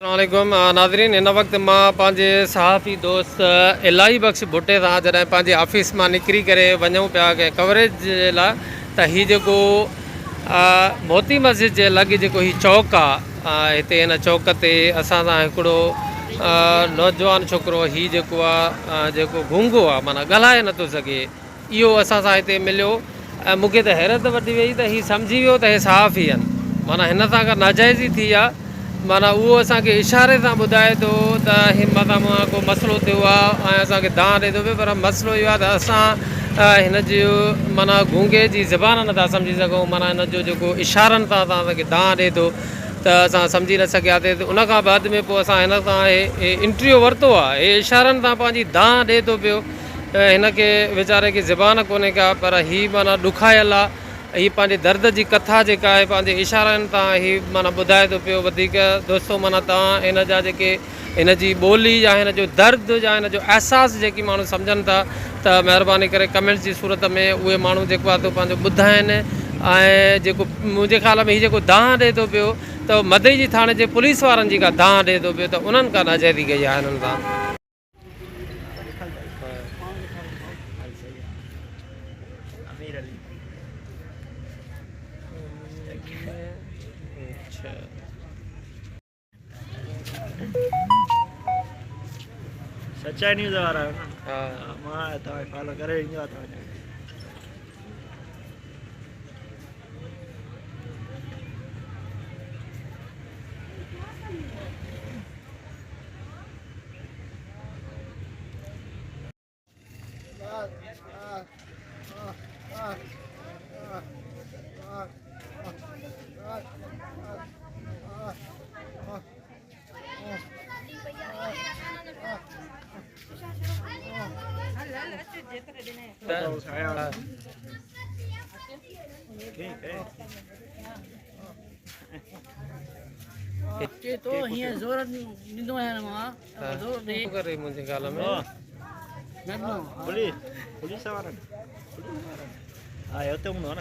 अस्सलामुअलैकुम नाज़रीन। इन वक़्तु मां पंहिंजे सहाफ़ी दोस्त इलाही बख़्श भुट्टे सां जॾहिं पंहिंजे ऑफिस मां निकिरी करे वञूं पिया कंहिं कवरेज जे लाइ त हीअ जेको मोती मस्जिद जे लॻे जेको हीउ चौक आहे, हिते हिन चौक ते असां सां हिकिड़ो नौजवान छोकिरो हीउ जेको आहे जेको गूंगो आहे, माना ॻाल्हाए नथो सघे, इहो असां सां हिते मिलियो। ऐं मूंखे त हैरत वठी वई त हीउ सम्झी वियो त हे सहाफ़ी आहिनि, माना हिन सां का नाजाइज़ी थी आहे। माना उहो असांखे इशारे सां ॿुधाए थो त हिन मथां को मसइलो थियो आहे ऐं असांखे दांह ॾिए थो पियो, पर मसइलो इहो आहे त असां हिन जो माना गूंगे जी ज़बान नथा सम्झी सघूं। माना हिन जो जेको इशारनि सां असांखे दांह ॾिए थो त असां सम्झी न सघियासीं। त उन खां बाद में पोइ असां हिन सां इंटरव्यू वरितो आहे। हे इशारनि सां पंहिंजी दांह ॾिए थो पियो, हिन खे वीचारे खे ज़बान कोन्हे का, पर हीअ माना ॾुखायल आहे। हीअ पंहिंजे दर्द जी कथा जेका आहे पंहिंजे इशारनि सां हीअ माना ॿुधाए थो पियो। वधीक दोस्तो माना तव्हां हिन जा जेके हिन जी ॿोली या हिन जो दर्द या हिन जो अहसासु जेकी माण्हू सम्झनि था त महिरबानी करे कमेंट्स जी सूरत में उहे माण्हू जेको आहे पंहिंजो ॿुधाइनि। ऐं जेको मुंहिंजे ख़्याल में हीअ जेको दांह ॾिए थो पियो त मदई जी थाणे जे पुलिस वारनि जी का दांह ॾिए थो पियो, त उन्हनि का नाजाइज़ी कई आहे हिननि सां। सच्चाई न्यूज़ वारा आहियो न? हाँ, मां तव्हां फॉलो करे ईंदो आहे तव्हांखे। तो हीअं ज़ोर ॾींदो आहियां मां, ज़ोर ॾे करे मुंहिंजे ख़्याल में पुलिस वारनि हा हुते हूंदो आहे न।